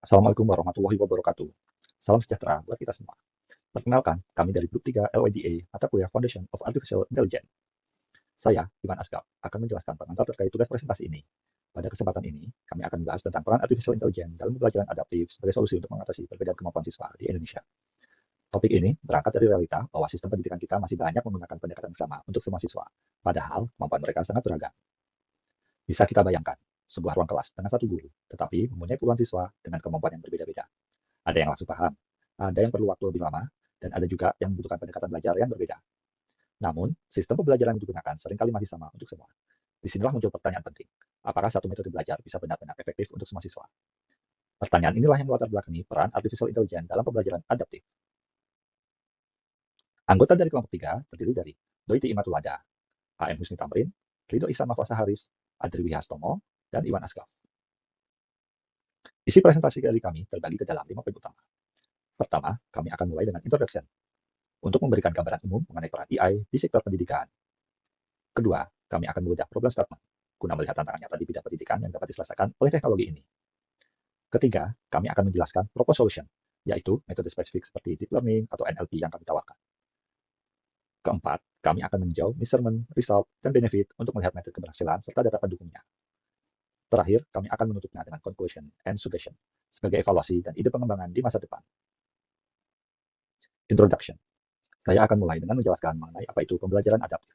Assalamualaikum warahmatullahi wabarakatuh. Salam sejahtera buat kita semua. Perkenalkan, kami dari Grup 3 LOIDA, mata kuliah Foundation of Artificial Intelligence. Saya, Iwan Asgaf, akan menjelaskan pengantar terkait tugas presentasi ini. Pada kesempatan ini, kami akan membahas tentang peran Artificial Intelligence dalam pembelajaran adaptif sebagai solusi untuk mengatasi perbedaan kemampuan siswa di Indonesia. Topik ini berangkat dari realita bahwa sistem pendidikan kita masih banyak menggunakan pendekatan sama untuk semua siswa, padahal kemampuan mereka sangat beragam. Bisa kita bayangkan, sebuah ruang kelas dengan satu guru, tetapi mempunyai puluhan siswa dengan kemampuan yang berbeda-beda. Ada yang langsung paham, ada yang perlu waktu lebih lama, dan ada juga yang membutuhkan pendekatan belajar yang berbeda. Namun, sistem pembelajaran yang digunakan seringkali masih sama untuk semua. Disinilah muncul pertanyaan penting. Apakah satu metode belajar bisa benar-benar efektif untuk semua siswa? Pertanyaan inilah yang melatar belakangi peran Artificial Intelligence dalam pembelajaran adaptif. Anggota dari kelompok 3 terdiri dari Doiti Imatulada, AM Husni Tamrin, Rido Islam Mafasa Haris, Adri Wihastomo, dan Iwan Asgaf. Isi presentasi dari kami terbagi ke dalam 5 poin utama. Pertama, kami akan mulai dengan introduction, untuk memberikan gambaran umum mengenai peran AI di sektor pendidikan. Kedua, kami akan membedah problem statement, guna melihat tantangan nyata di bidang pendidikan yang dapat diselesaikan oleh teknologi ini. Ketiga, kami akan menjelaskan proposed solution, yaitu metode spesifik seperti deep learning atau NLP yang kami tawarkan. Keempat, kami akan meninjau measurement, result, dan benefit untuk melihat metode keberhasilan serta data pendukungnya. Terakhir, kami akan menutupnya dengan conclusion and suggestion, sebagai evaluasi dan ide pengembangan di masa depan. Introduction. Saya akan mulai dengan menjelaskan mengenai apa itu pembelajaran adaptif.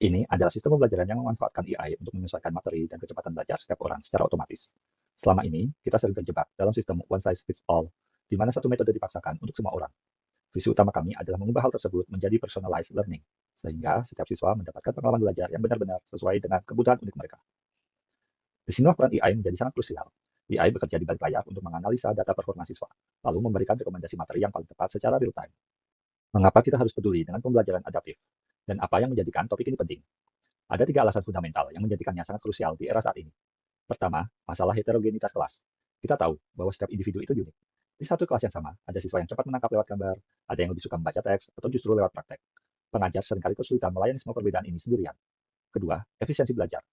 Ini adalah sistem pembelajaran yang memanfaatkan AI untuk menyesuaikan materi dan kecepatan belajar setiap orang secara otomatis. Selama ini, kita sering terjebak dalam sistem one size fits all, di mana satu metode dipaksakan untuk semua orang. Visi utama kami adalah mengubah hal tersebut menjadi personalized learning, sehingga setiap siswa mendapatkan pengalaman belajar yang benar-benar sesuai dengan kebutuhan unik mereka. Disinilah peran AI menjadi sangat krusial. AI bekerja di balik layar untuk menganalisa data performa siswa, lalu memberikan rekomendasi materi yang paling tepat secara real-time. Mengapa kita harus peduli dengan pembelajaran adaptif? Dan apa yang menjadikan topik ini penting? Ada 3 alasan fundamental yang menjadikannya sangat krusial di era saat ini. Pertama, masalah heterogenitas kelas. Kita tahu bahwa setiap individu itu unik. Di satu kelas yang sama, ada siswa yang cepat menangkap lewat gambar, ada yang lebih suka membaca teks, atau justru lewat praktek. Pengajar seringkali kesulitan melayani semua perbedaan ini sendirian. Kedua, efisiensi belajar.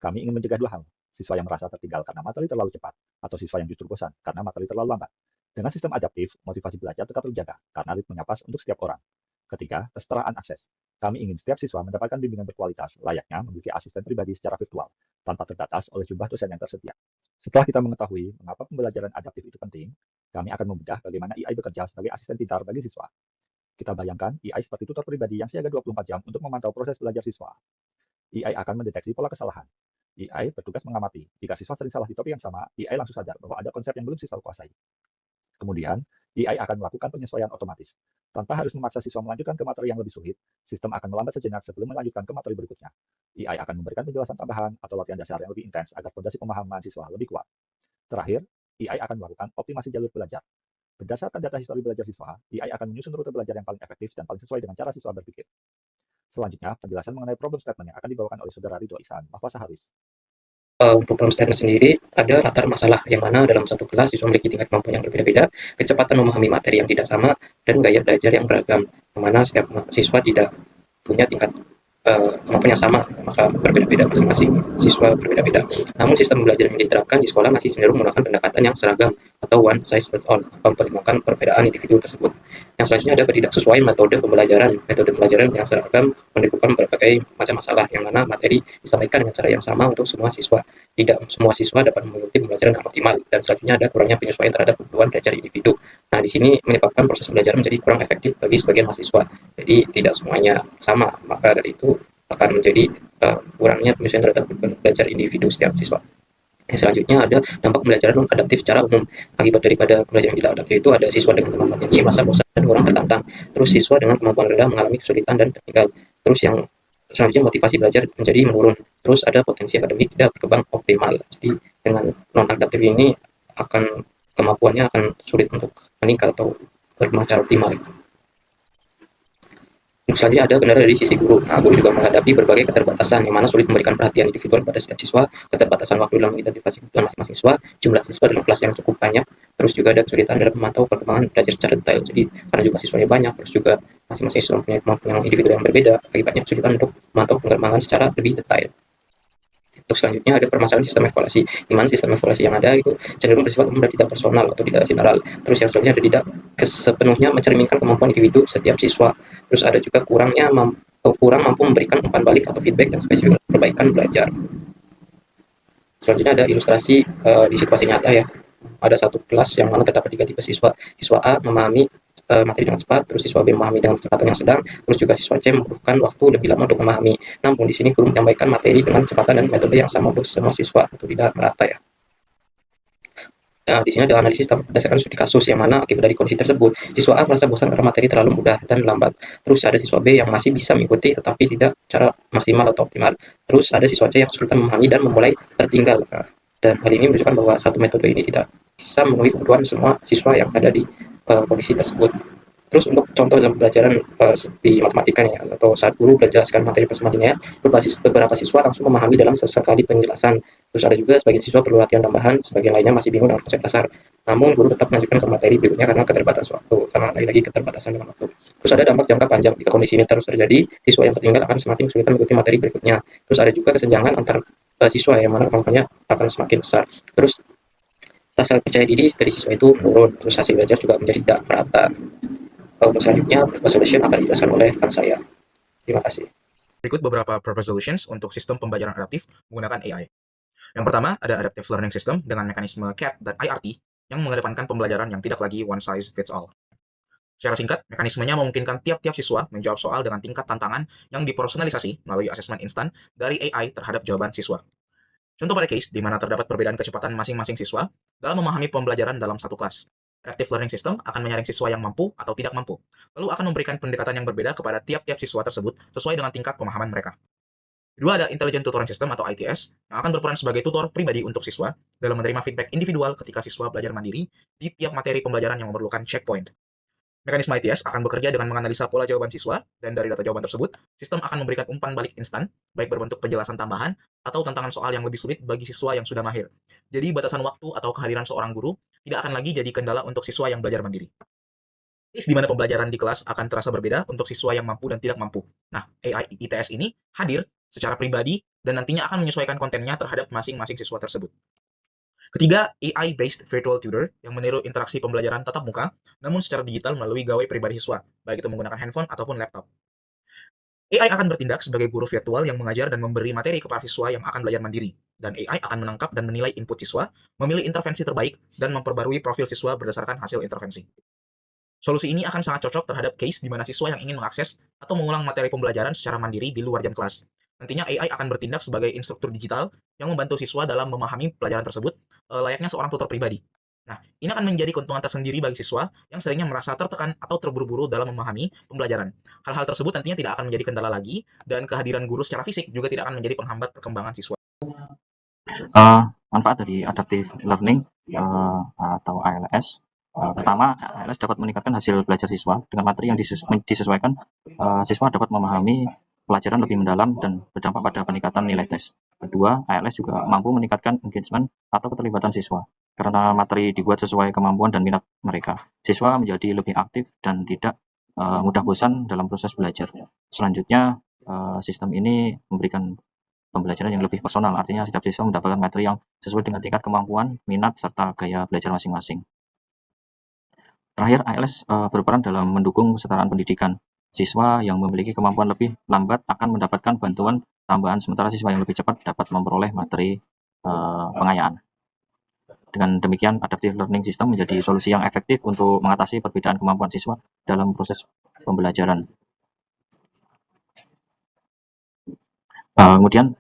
Kami ingin mencegah 2 hal, siswa yang merasa tertinggal karena materi terlalu cepat, atau siswa yang justru bosan karena materi terlalu lambat. Dengan sistem adaptif, motivasi belajar tetap terjaga karena ritmenya pas untuk setiap orang. Ketiga, kesetaraan akses. Kami ingin setiap siswa mendapatkan bimbingan berkualitas, layaknya memiliki asisten pribadi secara virtual, tanpa terbatas oleh jumlah dosen yang tersedia. Setelah kita mengetahui mengapa pembelajaran adaptif itu penting, kami akan membedah bagaimana AI bekerja sebagai asisten pintar bagi siswa. Kita bayangkan AI seperti tutor pribadi yang siaga 24 jam untuk memantau proses belajar siswa. AI akan mendeteksi pola kesalahan. AI bertugas mengamati. Jika siswa sering salah di topik yang sama, AI langsung sadar bahwa ada konsep yang belum siswa kuasai. Kemudian, AI akan melakukan penyesuaian otomatis. Tanpa harus memaksa siswa melanjutkan ke materi yang lebih sulit, sistem akan melambat sejenak sebelum melanjutkan ke materi berikutnya. AI akan memberikan penjelasan tambahan atau latihan dasar yang lebih intens agar fondasi pemahaman siswa lebih kuat. Terakhir, AI akan melakukan optimasi jalur belajar. Berdasarkan data histori belajar siswa, AI akan menyusun rute belajar yang paling efektif dan paling sesuai dengan cara siswa berpikir. Selanjutnya, penjelasan mengenai problem statement yang akan dibawakan oleh Saudara Ridho Ihsan Mahfasa Haris. Untuk problem statement sendiri, ada latar masalah yang mana dalam satu kelas siswa memiliki tingkat kemampuan yang berbeda-beda, kecepatan memahami materi yang tidak sama, dan gaya belajar yang beragam, yang mana setiap siswa tidak punya tingkat kemampuan yang sama, maka berbeda-beda masing-masing siswa berbeda-beda. Namun sistem pembelajaran yang diterapkan di sekolah masih cenderung menggunakan pendekatan yang seragam atau one size fits all, mempertimbangkan perbedaan individu tersebut. Yang selanjutnya ada ketidaksesuaian metode pembelajaran. Metode pembelajaran yang seragam menimbulkan berbagai macam masalah, yang mana materi disampaikan dengan cara yang sama untuk semua siswa. Tidak semua siswa dapat mengikuti pembelajaran dengan optimal, dan selanjutnya ada kurangnya penyesuaian terhadap kebutuhan belajar individu. Nah, di sini menyebabkan proses belajar menjadi kurang efektif bagi sebagian mahasiswa. Jadi tidak semuanya sama, maka dari itu akan menjadi kurangnya penyesuaian terhadap kebutuhan belajar individu setiap siswa. Yang selanjutnya ada dampak pembelajaran non adaptif secara umum. Akibat daripada pembelajaran tidak adaptif itu ada siswa dengan kemampuan tinggi merasa bosan dan kurang tertantang. Terus siswa dengan kemampuan rendah mengalami kesulitan dan tertinggal. Terus yang selanjutnya motivasi belajar menjadi menurun. Terus ada potensi akademik tidak berkembang optimal. Jadi dengan non adaptif ini akan kemampuannya akan sulit untuk meningkat atau berkembang secara optimal. Selanjutnya ada kendala dari sisi guru. Nah, guru juga menghadapi berbagai keterbatasan, yang mana sulit memberikan perhatian individual pada setiap siswa, keterbatasan waktu dalam mengidentifikasi kebutuhan masing-masing siswa, jumlah siswa dalam kelas yang cukup banyak, terus juga ada kesulitan dalam memantau perkembangan belajar secara detail. Jadi, karena juga siswanya banyak, terus juga masing-masing siswa mempunyai kemampuan yang individu yang berbeda, akibatnya kesulitan untuk memantau perkembangan secara lebih detail. Untuk selanjutnya ada permasalahan sistem evaluasi, di mana sistem evaluasi yang ada itu cenderung bersifat umum dan tidak personal atau tidak general. Terus yang selanjutnya ada tidak sepenuhnya mencerminkan kemampuan individu setiap siswa. Terus ada juga kurang mampu memberikan umpan balik atau feedback yang spesifik untuk perbaikan belajar. Selanjutnya ada ilustrasi di situasi nyata ya. Ada satu kelas yang mana terdapat 3 tipe siswa. Siswa A memahami materi dengan cepat, terus siswa B memahami dengan kecepatan yang sedang, terus juga siswa C membutuhkan waktu lebih lama untuk memahami. Namun di sini guru menyampaikan materi dengan kecepatan dan metode yang sama untuk semua siswa atau tidak merata ya. Di sini ada analisis berdasarkan studi kasus yang mana akibat dari kondisi tersebut, siswa A merasa bosan karena materi terlalu mudah dan lambat. Terus ada siswa B yang masih bisa mengikuti tetapi tidak secara maksimal atau optimal. Terus ada siswa C yang kesulitan memahami dan memulai tertinggal. Dan hal ini menunjukkan bahwa satu metode ini tidak bisa memenuhi kebutuhan semua siswa yang ada di kondisi tersebut. Terus untuk contoh dalam pembelajaran di matematika ya, atau saat guru menjelaskan materi bersama linear, beberapa siswa langsung memahami dalam sesekali penjelasan. Terus ada juga sebagian siswa perlu latihan tambahan, sebagian lainnya masih bingung dengan konsep dasar. Namun guru tetap melanjutkan ke materi berikutnya karena keterbatasan waktu, karena lagi keterbatasan dengan waktu. Terus ada dampak jangka panjang, jika kondisi ini terus terjadi, siswa yang tertinggal akan semakin kesulitan mengikuti materi berikutnya. Terus ada juga kesenjangan antar siswa yang mana kemampuannya akan semakin besar. Terus rasa percaya diri dari siswa itu menurun, terus hasil belajar juga menjadi tidak merata. Untuk selanjutnya, proposal solution akan dijelaskan oleh rekan saya. Terima kasih. Berikut beberapa proposal solutions untuk sistem pembelajaran adaptif menggunakan AI. Yang pertama, ada Adaptive Learning System dengan mekanisme CAT dan IRT yang mengedepankan pembelajaran yang tidak lagi one size fits all. Secara singkat, mekanismenya memungkinkan tiap-tiap siswa menjawab soal dengan tingkat tantangan yang dipersonalisasi melalui asesmen instan dari AI terhadap jawaban siswa. Contoh pada case di mana terdapat perbedaan kecepatan masing-masing siswa dalam memahami pembelajaran dalam satu kelas. Adaptive Learning System akan menyaring siswa yang mampu atau tidak mampu, lalu akan memberikan pendekatan yang berbeda kepada tiap-tiap siswa tersebut sesuai dengan tingkat pemahaman mereka. Kedua, ada Intelligent Tutoring System atau ITS yang akan berperan sebagai tutor pribadi untuk siswa dalam menerima feedback individual ketika siswa belajar mandiri di tiap materi pembelajaran yang memerlukan checkpoint. Mekanisme ITS akan bekerja dengan menganalisa pola jawaban siswa, dan dari data jawaban tersebut, sistem akan memberikan umpan balik instan, baik berbentuk penjelasan tambahan atau tantangan soal yang lebih sulit bagi siswa yang sudah mahir. Jadi, batasan waktu atau kehadiran seorang guru tidak akan lagi jadi kendala untuk siswa yang belajar mandiri. Di mana pembelajaran di kelas akan terasa berbeda untuk siswa yang mampu dan tidak mampu. Nah, AI ITS ini hadir secara pribadi dan nantinya akan menyesuaikan kontennya terhadap masing-masing siswa tersebut. Ketiga, AI-based virtual tutor yang meniru interaksi pembelajaran tatap muka, namun secara digital melalui gawai pribadi siswa, baik itu menggunakan handphone ataupun laptop. AI akan bertindak sebagai guru virtual yang mengajar dan memberi materi kepada siswa yang akan belajar mandiri, dan AI akan menangkap dan menilai input siswa, memilih intervensi terbaik, dan memperbarui profil siswa berdasarkan hasil intervensi. Solusi ini akan sangat cocok terhadap case di mana siswa yang ingin mengakses atau mengulang materi pembelajaran secara mandiri di luar jam kelas. Nantinya AI akan bertindak sebagai instruktur digital yang membantu siswa dalam memahami pelajaran tersebut layaknya seorang tutor pribadi. Nah, ini akan menjadi keuntungan tersendiri bagi siswa yang seringnya merasa tertekan atau terburu-buru dalam memahami pembelajaran. Hal-hal tersebut nantinya tidak akan menjadi kendala lagi, dan kehadiran guru secara fisik juga tidak akan menjadi penghambat perkembangan siswa. Manfaat dari Adaptive Learning atau ALS. Pertama, ALS dapat meningkatkan hasil belajar siswa dengan materi yang disesuaikan. Siswa dapat memahami pelajaran lebih mendalam dan berdampak pada peningkatan nilai tes. Kedua, ALS juga mampu meningkatkan engagement atau keterlibatan siswa karena materi dibuat sesuai kemampuan dan minat mereka. Siswa menjadi lebih aktif dan tidak mudah bosan dalam proses belajar. Selanjutnya, sistem ini memberikan pembelajaran yang lebih personal, artinya setiap siswa mendapatkan materi yang sesuai dengan tingkat kemampuan, minat, serta gaya belajar masing-masing. Terakhir, ALS berperan dalam mendukung kesetaraan pendidikan. Siswa yang memiliki kemampuan lebih lambat akan mendapatkan bantuan tambahan, sementara siswa yang lebih cepat dapat memperoleh materi pengayaan. Dengan demikian, Adaptive Learning System menjadi solusi yang efektif untuk mengatasi perbedaan kemampuan siswa dalam proses pembelajaran. Kemudian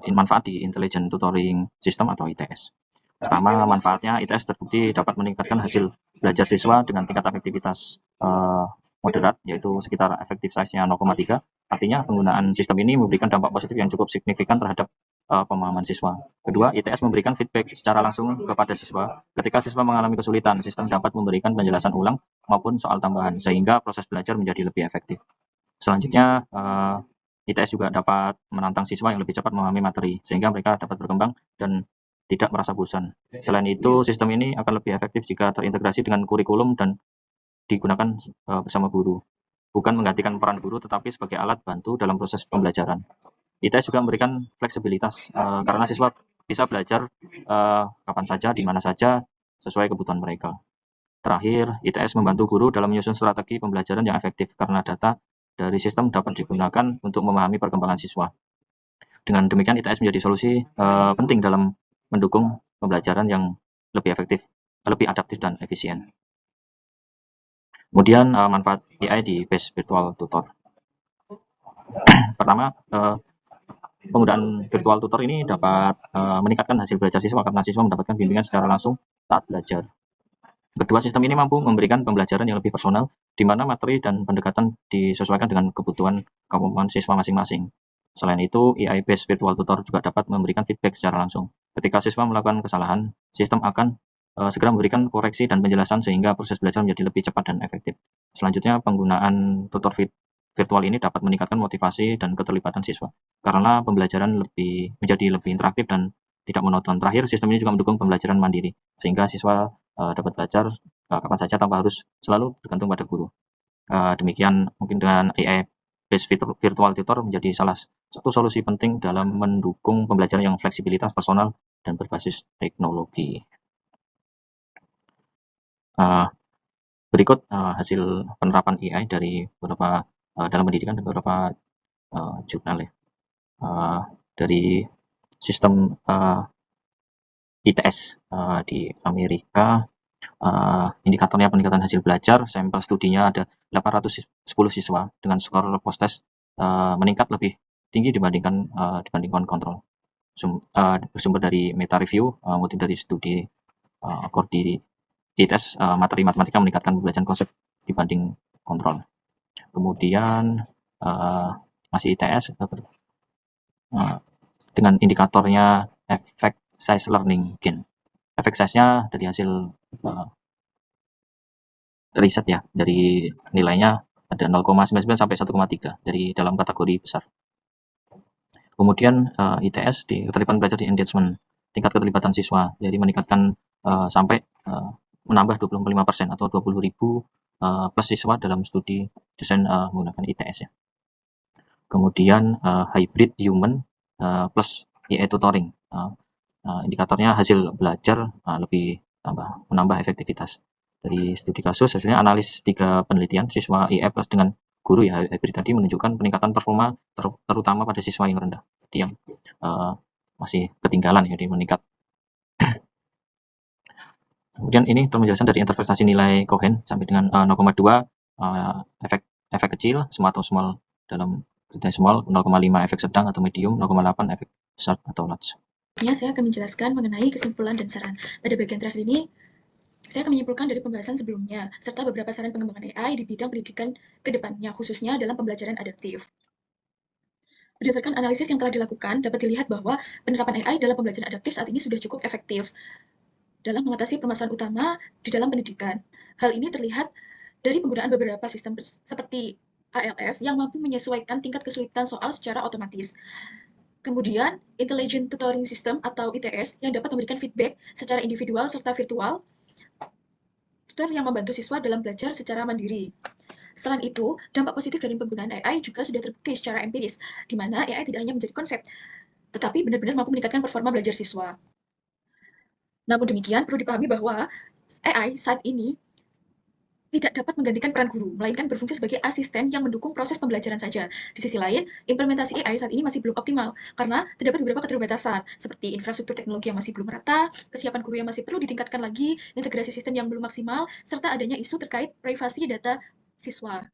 manfaat di Intelligent Tutoring System atau ITS. Pertama, manfaatnya ITS terbukti dapat meningkatkan hasil belajar siswa dengan tingkat efektivitas moderat, yaitu sekitar effective size-nya 0,3. Artinya penggunaan sistem ini memberikan dampak positif yang cukup signifikan terhadap pemahaman siswa. Kedua, ITS memberikan feedback secara langsung kepada siswa. Ketika siswa mengalami kesulitan, sistem dapat memberikan penjelasan ulang maupun soal tambahan, sehingga proses belajar menjadi lebih efektif. Selanjutnya, ITS juga dapat menantang siswa yang lebih cepat memahami materi, sehingga mereka dapat berkembang dan tidak merasa bosan. Selain itu, sistem ini akan lebih efektif jika terintegrasi dengan kurikulum dan digunakan bersama guru. Bukan menggantikan peran guru, tetapi sebagai alat bantu dalam proses pembelajaran. ITS juga memberikan fleksibilitas karena siswa bisa belajar kapan saja, di mana saja, sesuai kebutuhan mereka. Terakhir, ITS membantu guru dalam menyusun strategi pembelajaran yang efektif karena data dari sistem dapat digunakan untuk memahami perkembangan siswa. Dengan demikian, ITS menjadi solusi penting dalam mendukung pembelajaran yang lebih efektif, lebih adaptif dan efisien. Kemudian manfaat AI di base virtual tutor. Pertama, penggunaan virtual tutor ini dapat meningkatkan hasil belajar siswa karena siswa mendapatkan bimbingan secara langsung saat belajar. Kedua, sistem ini mampu memberikan pembelajaran yang lebih personal, di mana materi dan pendekatan disesuaikan dengan kebutuhan kemampuan siswa masing-masing. Selain itu, AI-based virtual tutor juga dapat memberikan feedback secara langsung. Ketika siswa melakukan kesalahan, sistem akan segera memberikan koreksi dan penjelasan sehingga proses belajar menjadi lebih cepat dan efektif. Selanjutnya, penggunaan tutor virtual ini dapat meningkatkan motivasi dan keterlibatan siswa, karena pembelajaran menjadi lebih interaktif dan tidak monoton. Terakhir, sistem ini juga mendukung pembelajaran mandiri, sehingga siswa dapat belajar kapan saja tanpa harus selalu bergantung pada guru. Demikian mungkin dengan AI based virtual tutor menjadi salah satu solusi penting dalam mendukung pembelajaran yang fleksibilitas, personal, dan berbasis teknologi. Berikut hasil penerapan AI dari beberapa dalam pendidikan dan beberapa jurnal ya. Dari sistem ITS di Amerika, indikatornya peningkatan hasil belajar, sampel studinya ada 810 siswa dengan skor post test meningkat lebih tinggi dibandingkan kontrol. Bersumber dari meta review, ngutip dari studi Cordy ITS, materi matematika meningkatkan pembelajaran konsep dibanding kontrol. Kemudian masih ITS dengan indikatornya effect size learning gain. Effect size-nya dari hasil riset ya, dari nilainya ada 0,99 sampai 1,3 dari dalam kategori besar. Kemudian ITS di keterlibatan belajar di engagement, tingkat keterlibatan siswa, jadi meningkatkan sampai menambah 25% atau 20.000 plus siswa dalam studi desain menggunakan ITS ya. Kemudian hybrid human plus AI tutoring, indikatornya hasil belajar lebih menambah efektivitas. Dari studi kasus, hasilnya analis 3 penelitian siswa AI plus dengan guru ya, hybrid tadi menunjukkan peningkatan performa terutama pada siswa yang rendah, yang masih ketinggalan ya, jadi meningkat. Kemudian ini penjelasan dari interpretasi nilai Cohen sampai dengan 0,2 efek kecil, small atau small dalam kriteria small, 0,5 efek sedang atau medium, 0,8 efek besar atau large. Saya akan menjelaskan mengenai kesimpulan dan saran. Pada bagian terakhir ini, saya akan menyimpulkan dari pembahasan sebelumnya, serta beberapa saran pengembangan AI di bidang pendidikan ke depannya, khususnya dalam pembelajaran adaptif. Berdasarkan analisis yang telah dilakukan, dapat dilihat bahwa penerapan AI dalam pembelajaran adaptif saat ini sudah cukup efektif dalam mengatasi permasalahan utama di dalam pendidikan. Hal ini terlihat dari penggunaan beberapa sistem seperti ALS yang mampu menyesuaikan tingkat kesulitan soal secara otomatis. Kemudian, Intelligent Tutoring System atau ITS yang dapat memberikan feedback secara individual serta virtual, tutor yang membantu siswa dalam belajar secara mandiri. Selain itu, dampak positif dari penggunaan AI juga sudah terbukti secara empiris, di mana AI tidak hanya menjadi konsep, tetapi benar-benar mampu meningkatkan performa belajar siswa. Namun demikian, perlu dipahami bahwa AI saat ini tidak dapat menggantikan peran guru, melainkan berfungsi sebagai asisten yang mendukung proses pembelajaran saja. Di sisi lain, implementasi AI saat ini masih belum optimal, karena terdapat beberapa keterbatasan, seperti infrastruktur teknologi yang masih belum merata, kesiapan guru yang masih perlu ditingkatkan lagi, integrasi sistem yang belum maksimal, serta adanya isu terkait privasi data siswa.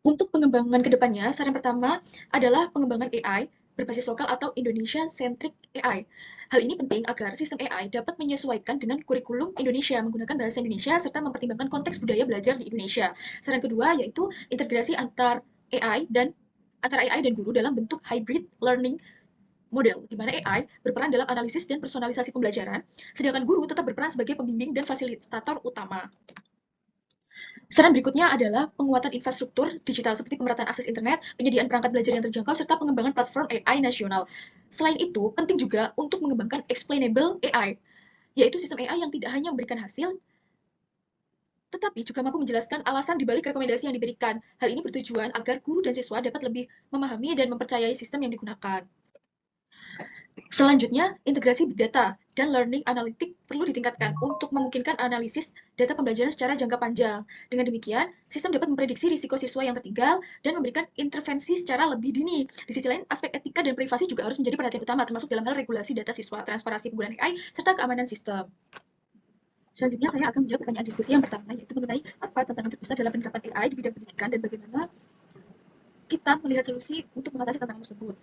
Untuk pengembangan ke depannya, saran pertama adalah pengembangan AI berbasis lokal atau Indonesia-centric AI. Hal ini penting agar sistem AI dapat menyesuaikan dengan kurikulum Indonesia menggunakan bahasa Indonesia serta mempertimbangkan konteks budaya belajar di Indonesia. Saran kedua yaitu integrasi antara AI dan guru dalam bentuk hybrid learning model, di mana AI berperan dalam analisis dan personalisasi pembelajaran, sedangkan guru tetap berperan sebagai pembimbing dan fasilitator utama. Saran berikutnya adalah penguatan infrastruktur digital seperti pemerataan akses internet, penyediaan perangkat belajar yang terjangkau, serta pengembangan platform AI nasional. Selain itu, penting juga untuk mengembangkan explainable AI, yaitu sistem AI yang tidak hanya memberikan hasil, tetapi juga mampu menjelaskan alasan dibalik rekomendasi yang diberikan. Hal ini bertujuan agar guru dan siswa dapat lebih memahami dan mempercayai sistem yang digunakan. Selanjutnya, integrasi big data dan learning analytic perlu ditingkatkan untuk memungkinkan analisis data pembelajaran secara jangka panjang. Dengan demikian, sistem dapat memprediksi risiko siswa yang tertinggal dan memberikan intervensi secara lebih dini. Di sisi lain, aspek etika dan privasi juga harus menjadi perhatian utama, termasuk dalam hal regulasi data siswa, transparansi penggunaan AI, serta keamanan sistem. Selanjutnya, saya akan menjawab pertanyaan diskusi yang pertama, yaitu mengenai apa tantangan terbesar dalam penerapan AI di bidang pendidikan dan bagaimana kita melihat solusi untuk mengatasi tantangan tersebut.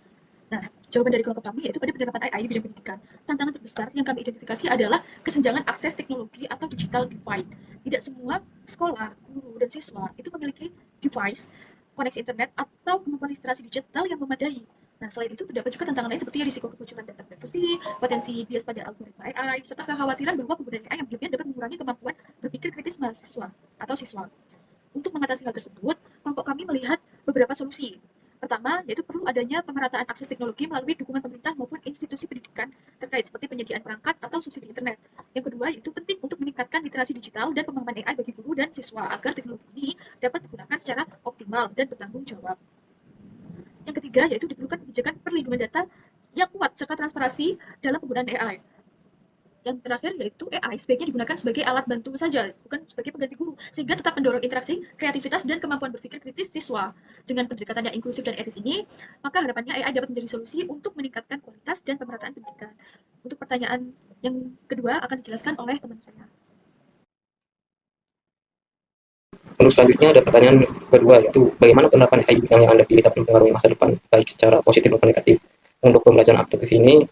Nah, jawaban dari kelompok kami yaitu pada penerapan AI di bidang pendidikan. Tantangan terbesar yang kami identifikasi adalah kesenjangan akses teknologi atau digital divide. Tidak semua sekolah, guru, dan siswa itu memiliki device, koneksi internet, atau kemampuan literasi digital yang memadai. Nah, selain itu terdapat juga tantangan lain seperti risiko kebocoran data privasi, potensi bias pada algoritma AI, serta kekhawatiran bahwa penggunaan AI yang berlebihan dapat mengurangi kemampuan berpikir kritis mahasiswa atau siswa. Untuk mengatasi hal tersebut, kelompok kami melihat beberapa solusi. Pertama, yaitu perlu adanya pemerataan akses teknologi melalui dukungan pemerintah maupun institusi pendidikan terkait seperti penyediaan perangkat atau subsidi internet. Yang kedua, yaitu penting untuk meningkatkan literasi digital dan pemahaman AI bagi guru dan siswa agar teknologi ini dapat digunakan secara optimal dan bertanggung jawab. Yang ketiga, yaitu diperlukan kebijakan perlindungan data yang kuat serta transparansi dalam penggunaan AI. Yang terakhir yaitu AI sebaiknya digunakan sebagai alat bantu saja, bukan sebagai pengganti guru, sehingga tetap mendorong interaksi, kreativitas, dan kemampuan berpikir kritis siswa. Dengan pendekatan yang inklusif dan etis ini, maka harapannya AI dapat menjadi solusi untuk meningkatkan kualitas dan pemerataan pendidikan. Untuk pertanyaan yang kedua akan dijelaskan oleh teman saya. Lalu selanjutnya ada pertanyaan kedua, yaitu bagaimana penerapan AI yang Anda pilih dapat mempengaruhi masa depan, baik secara positif maupun negatif. Untuk pembelajaran adaptif ini,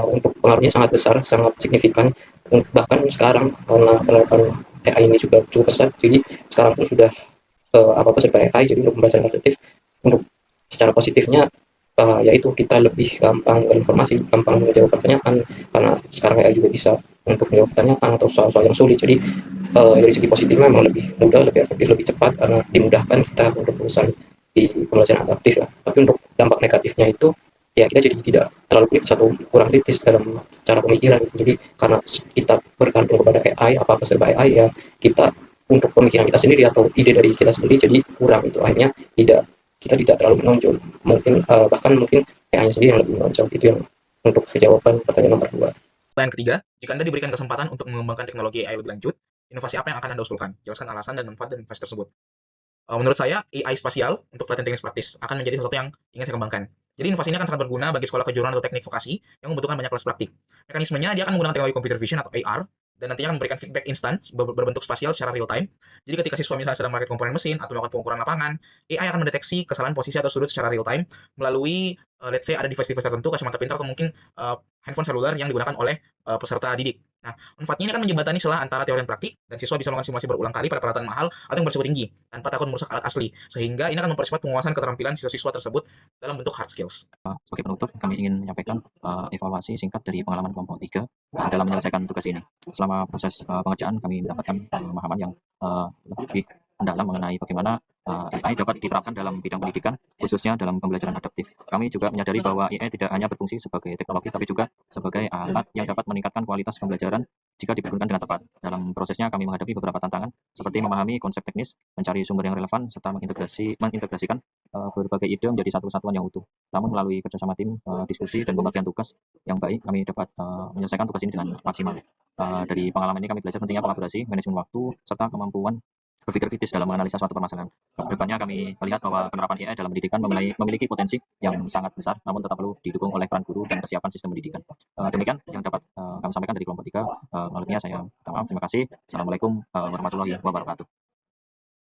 untuk pengaruhnya sangat besar, sangat signifikan. Bahkan sekarang karena penerapan AI ini juga cukup besar, jadi sekarang pun sudah apa-apa serba AI. Jadi untuk pembelajaran adaptif, untuk secara positifnya yaitu kita lebih gampang berinformasi, gampang menjawab pertanyaan, karena sekarang AI juga bisa untuk menjawab pertanyaan atau soal-soal yang sulit. Jadi dari segi positifnya memang lebih mudah, lebih efektif, lebih cepat karena dimudahkan kita untuk urusan di pembelajaran adaptif ya. Tapi untuk dampak negatifnya itu ya kita jadi tidak terlalu kritis atau kurang kritis dalam cara pemikiran. Jadi karena kita bergantung kepada AI, apa-apa serba AI, ya kita untuk pemikiran kita sendiri atau ide dari kita sendiri jadi kurang, itu akhirnya kita tidak terlalu menonjol, mungkin bahkan mungkin AI-nya sendiri yang lebih menonjol. Itu yang untuk jawaban pertanyaan nomor 2. Pertanyaan ketiga, jika Anda diberikan kesempatan untuk mengembangkan teknologi AI lebih lanjut, inovasi apa yang akan Anda usulkan? Jelaskan alasan dan manfaat dan investasi tersebut. Menurut saya, AI spasial untuk pelatihan teknis praktis akan menjadi sesuatu yang ingin saya kembangkan. Jadi inovasi ini akan sangat berguna bagi sekolah kejuruan atau teknik vokasi yang membutuhkan banyak kelas praktik. Mekanismenya, dia akan menggunakan teknologi computer vision atau AR, dan nantinya akan memberikan feedback instan berbentuk spasial secara real time. Jadi ketika siswa misalnya sedang merakit komponen mesin atau melakukan pengukuran lapangan, AI akan mendeteksi kesalahan posisi atau sudut secara real time melalui let's say ada device-device tertentu, kacamata pintar, atau mungkin handphone seluler yang digunakan oleh peserta didik. Nah, manfaatnya ini akan menjembatani celah antara teori dan praktik, dan siswa bisa melakukan simulasi berulang kali pada peralatan mahal atau yang berisiko tinggi, tanpa takut merusak alat asli. Sehingga ini akan mempercepat penguasaan keterampilan siswa-siswa tersebut dalam bentuk hard skills. Sebagai penutup, kami ingin menyampaikan evaluasi singkat dari pengalaman kelompok 3 dalam menyelesaikan tugas ini. Selama proses pengerjaan, kami mendapatkan pemahaman yang lebih mendalam mengenai bagaimana AI dapat diterapkan dalam bidang pendidikan, khususnya dalam pembelajaran adaptif. Kami juga menyadari bahwa AI tidak hanya berfungsi sebagai teknologi, tapi juga sebagai alat yang dapat meningkatkan kualitas pembelajaran jika digunakan dengan tepat. Dalam prosesnya, kami menghadapi beberapa tantangan, seperti memahami konsep teknis, mencari sumber yang relevan, serta mengintegrasikan berbagai ide menjadi satu kesatuan yang utuh. Namun melalui kerjasama tim, diskusi, dan pembagian tugas yang baik, kami dapat menyelesaikan tugas ini dengan maksimal. Dari pengalaman ini kami belajar pentingnya kolaborasi, manajemen waktu, serta kemampuan berpikir kritis dalam menganalisa suatu permasalahan. Kedepannya kami melihat bahwa penerapan AI dalam pendidikan memiliki potensi yang sangat besar, namun tetap perlu didukung oleh peran guru dan kesiapan sistem pendidikan. Demikian yang dapat kami sampaikan dari kelompok 3. Menurutnya saya minta maaf. Terima kasih. Assalamualaikum warahmatullahi wabarakatuh.